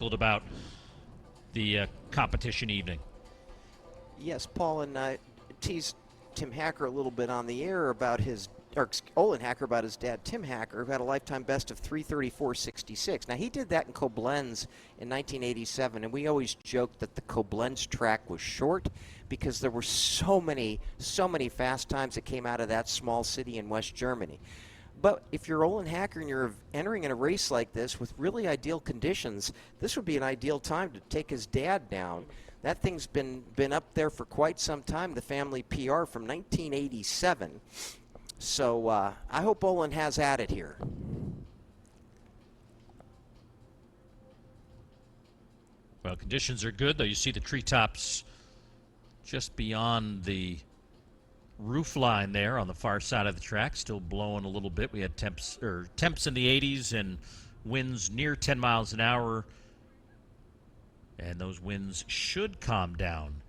about the competition evening. Yes, Paul, and teased Tim Hacker a little bit on the air about Olin Hacker about his dad, Tim Hacker, who had a lifetime best of 3:34.66. Now, he did that in Koblenz in 1987, and we always joked that the Koblenz track was short because there were so many fast times that came out of that small city in West Germany. But if you're Olin Hacker and you're entering in a race like this with really ideal conditions, this would be an ideal time to take his dad down. That thing's been up there for quite some time, the family PR from 1987. So I hope Olin has at it here. Well, conditions are good, though. You see the treetops just beyond the roof line there on the far side of the track, still blowing a little bit. We had temps in the 80s and winds near 10 miles an hour, and those winds should calm down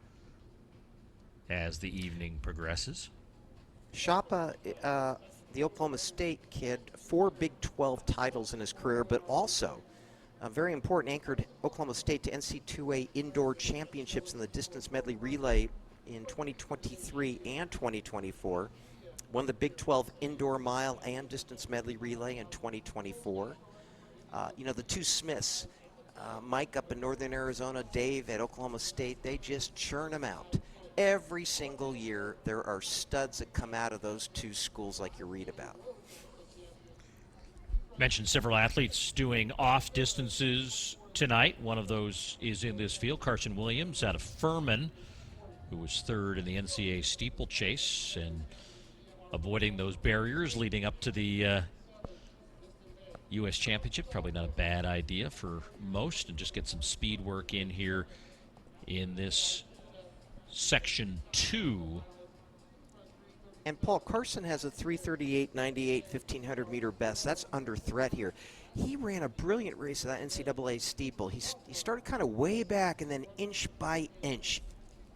as the evening progresses. Schoppe, the Oklahoma State kid, 4 Big 12 titles in his career, but also very important, anchored Oklahoma State to NC2A indoor championships in the distance medley relay in 2023 and 2024. Won the Big 12 indoor mile and distance medley relay in 2024. The two Smiths, Mike up in northern Arizona, Dave at Oklahoma State, they just churn them out. Every single year there are studs that come out of those two schools like you read about. Mentioned several athletes doing off distances tonight. One of those is in this field, Carson WILLIAMS out of Furman, who was third in the NCAA steeplechase and avoiding those barriers leading up to the U.S. Championship. Probably not a bad idea for most, and just get some speed work in here in this Section 2. And Paul, Carson has a 3:38.98 1,500-meter best. That's under threat here. He ran a brilliant race at that NCAA steeple. He started kind of way back and then inch by inch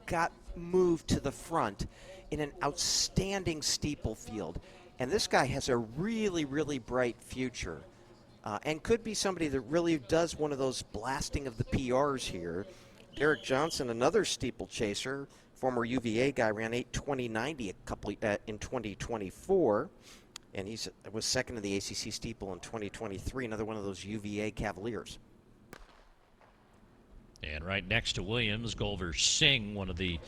got moved to the front in an outstanding steeple field. And this guy has a really, really bright future and could be somebody that really does one of those blasting of the PRs here. Derek Johnson, another steeplechaser, former UVA guy, ran 8:20.90 in 2024, and he was second in the ACC steeple in 2023. Another one of those UVA Cavaliers. And right next to Williams, Gulveer Singh, one of the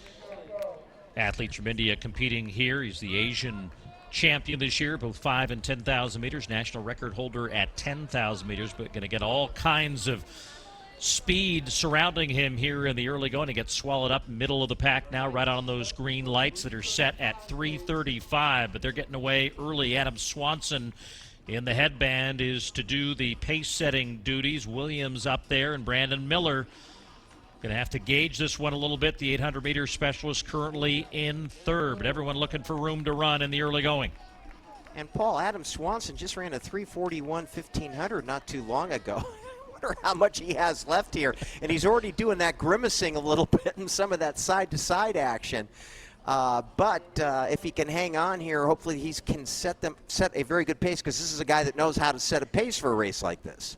athletes from India competing here. He's the Asian champion this year, both 5 and 10,000 meters, national record holder at 10,000 meters, but going to get all kinds of speed surrounding him here in the early going. He gets swallowed up middle of the pack now, right on those green lights that are set at 3:35, but they're getting away early. Adam Swanson in the headband is to do the pace-setting duties. Williams up there, and Brandon Miller going to have to gauge this one a little bit. The 800-meter specialist currently in third, but everyone looking for room to run in the early going. And Paul, Adam Swanson just ran a 3:41 1,500 not too long ago. How much he has left here, and he's already doing that grimacing a little bit in some of that side-to-side action. But if he can hang on here, hopefully he can set a very good pace, because this is a guy that knows how to set a pace for a race like this.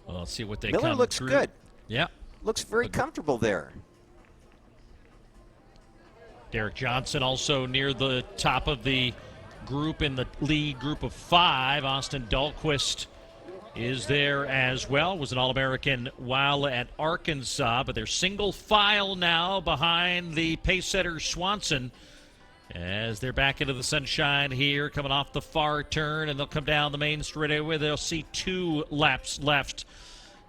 Well, let's see what they Miller come looks through. good. Yeah, looks very comfortable there. Derek Johnson also near the top of the group in the lead group of 5. Austin Dahlquist is there as well. Was an All-American while at Arkansas, but they're single file now behind the pace setter Swanson as they're back into the sunshine here, coming off the far turn, and they'll come down the main straightaway. They'll see 2 laps left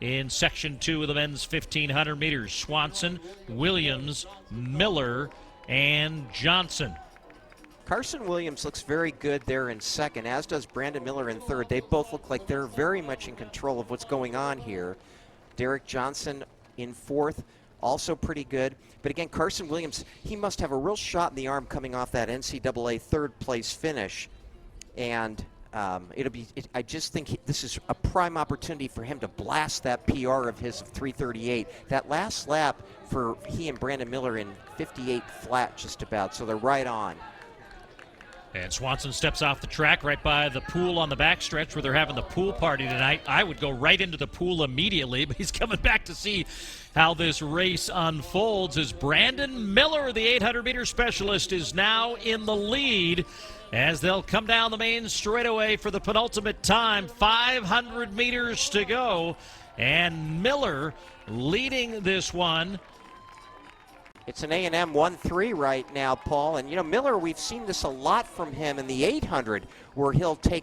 in Section 2 of the men's 1,500 meters. Swanson, Williams, Miller, and Johnson. Carson Williams looks very good there in second, as does Brandon Miller in third. They both look like they're very much in control of what's going on here. Derek Johnson in fourth, also pretty good. But again, Carson Williams, he must have a real shot in the arm coming off that NCAA third-place finish. And I just think this is a prime opportunity for him to blast that PR of his of 3:38. That last lap for he and Brandon Miller in 58 flat just about, so they're right on. And Swanson steps off the track right by the pool on the backstretch where they're having the pool party tonight. I would go right into the pool immediately, but he's coming back to see how this race unfolds as Brandon Miller, the 800-meter specialist, is now in the lead as they'll come down the main straightaway for the penultimate time. 500 meters to go, and Miller leading this one. It's an A&M 1-3 right now, Paul. And, you know, Miller, we've seen this a lot from him in the 800 where he'll take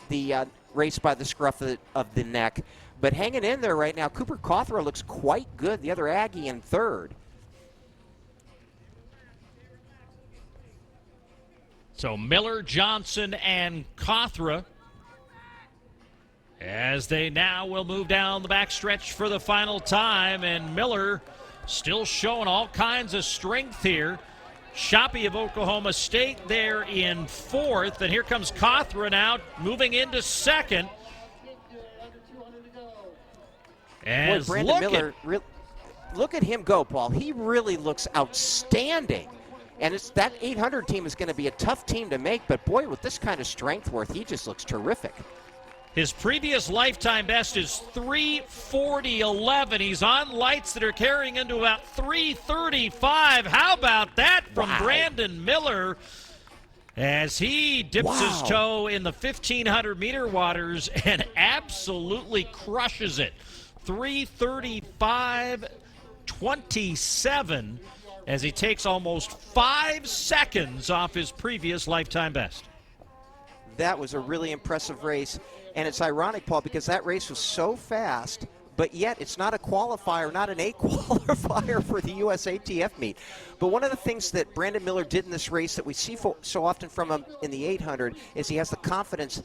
the race by the scruff of the neck. But hanging in there right now, Cooper CAWTHRA looks quite good, the other Aggie in third. So Miller, Johnson, and CAWTHRA as they now will move down the backstretch for the final time. And Miller still showing all kinds of strength here. SCHOPPE of Oklahoma State there in fourth. And here comes CAWTHRA now moving into second. Boy, Brandon Miller, look at him go, Paul. He really looks outstanding. And it's that 800 team is going to be a tough team to make, but boy, with this kind of strength worth, he just looks terrific. His previous lifetime best is 3:40.11. He's on lights that are carrying into about 3:35. How about that from Brandon Miller as he dips his toe in the 1,500-meter waters and absolutely crushes it. 3:35.27 as he takes almost 5 seconds off his previous lifetime best. That was a really impressive race. And it's ironic, Paul, because that race was so fast, but yet it's not a qualifier, not an A qualifier for the USATF meet. But one of the things that Brandon Miller did in this race that we see so often from him in the 800 is he has the confidence,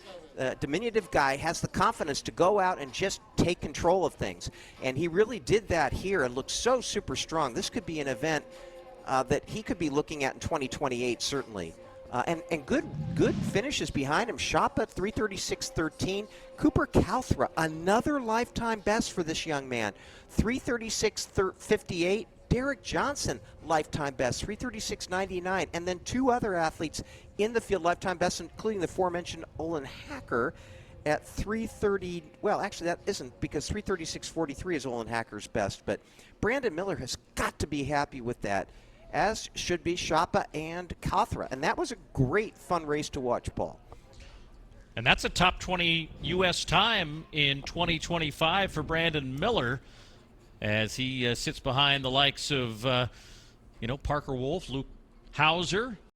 diminutive guy, has the confidence to go out and just take control of things. And he really did that here and looked so super strong. This could be an event that he could be looking at in 2028, certainly. And good finishes behind him. SCHOPPE 3:36.13. Cooper CAWTHRA, another lifetime best for this young man. 3:36.58. Derek Johnson, lifetime best, 3:36.99. And then two other athletes in the field lifetime best, including the aforementioned Olin HACKER at 3:30. Well, actually that isn't, because 3:36.43 is Olin HACKER's best. But Brandon Miller has got to be happy with that, as should be SCHOPPE and CAWTHRA. And that was a great, fun race to watch, Paul. And that's a top 20 U.S. time in 2025 for Brandon Miller as he sits behind the likes of, Parker Wolf, Luke Hauser,